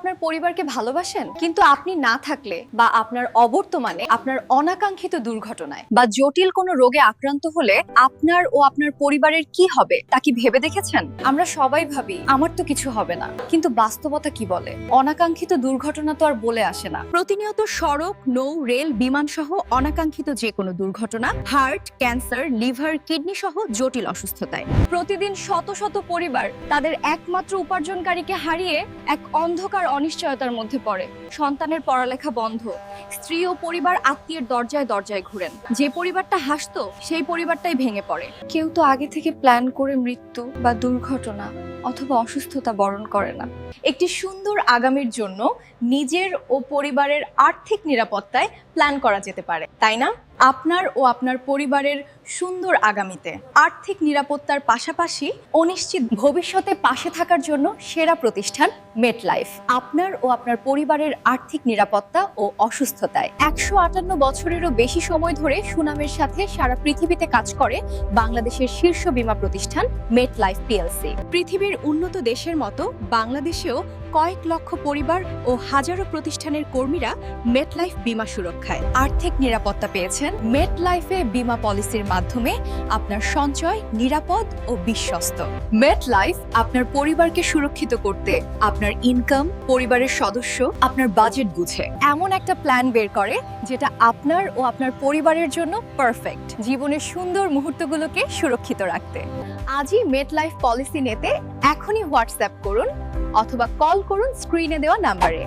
আপনার পরিবারকে ভালোবাসেন, কিন্তু আপনি না থাকলে বা আপনার অবর্তমানে আপনার অনাকাঙ্ক্ষিত দুর্ঘটনায় বা জটিল কোনো রোগে আক্রান্ত হলে আপনার ও আপনার পরিবারের কি হবে তা কি ভেবে দেখেছেন? আমরা সবাই ভাবি আমার তো কিছু হবে না, কিন্তু বাস্তবতা কি বলে? অনাকাঙ্ক্ষিত দুর্ঘটনা তো আর বলে আসে না। প্রতিনিয়ত সড়ক, নৌ, রেল, বিমান সহ অনাকাঙ্ক্ষিত যে কোনো দুর্ঘটনা, হার্ট, ক্যান্সার, লিভার, কিডনি সহ জটিল অসুস্থতায় প্রতিদিন শত শত পরিবার তাদের একমাত্র উপার্জনকারীকে হারিয়ে এক অন্ধকার অনিশ্চয়তার মধ্যে পড়ে। সন্তানের পড়ালেখা বন্ধ, স্ত্রী ও পরিবার আত্মীয়ের দরজায় দরজায় ঘুরেন। যে পরিবারটা হাসতো সেই পরিবারটাই ভেঙে পড়ে। কেউ তো আগে থেকে প্ল্যান করে মৃত্যু বা দুর্ঘটনা অথবা অসুস্থতা বরণ করে না। একটি সুন্দর আগামীর জন্য নিজের ও পরিবারের আর্থিক নিরাপত্তায় প্ল্যান করা যেতে পারে, তাই না? আপনার ও আপনার পরিবারের সুন্দর আগামীতে আর্থিক নিরাপত্তার পাশাপাশি অনিশ্চিত ভবিষ্যতে পাশে থাকার জন্য সেরা প্রতিষ্ঠান মেটলাইফ। আপনার ও আপনার পরিবারের আর্থিক নিরাপত্তা ও অসুস্থতায় 158 বছরেরও বেশি সময় ধরে সুনামের সাথে সারা পৃথিবীতে কাজ করে বাংলাদেশের শীর্ষ বীমা প্রতিষ্ঠান মেটলাইফ পিএলসি। পৃথিবীর উন্নত দেশের মতো বাংলাদেশেও কয়েক লক্ষ পরিবার ও হাজারো প্রতিষ্ঠানের কর্মীরা মেটলাইফ বীমা সুরক্ষায় আর্থিক নিরাপত্তা পেয়েছেন। মেটলাইফে বীমা পলিসির মাধ্যমে আপনার সঞ্চয় নিরাপদ ও বিশ্বস্ত। মেটলাইফ আপনার পরিবারকে সুরক্ষিত করতে আপনার ইনকাম, পরিবারের সদস্য, আপনার বাজেট বুঝে এমন একটা প্ল্যান বের করে যেটা আপনার ও আপনার পরিবারের জন্য পারফেক্ট, জীবনের সুন্দর মুহূর্তগুলোকে সুরক্ষিত রাখতে। আজই মেটলাইফ পলিসি নিতে এখনই হোয়াটসঅ্যাপ করুন অথবা কল করুন স্ক্রিনে দেওয়া নাম্বারে।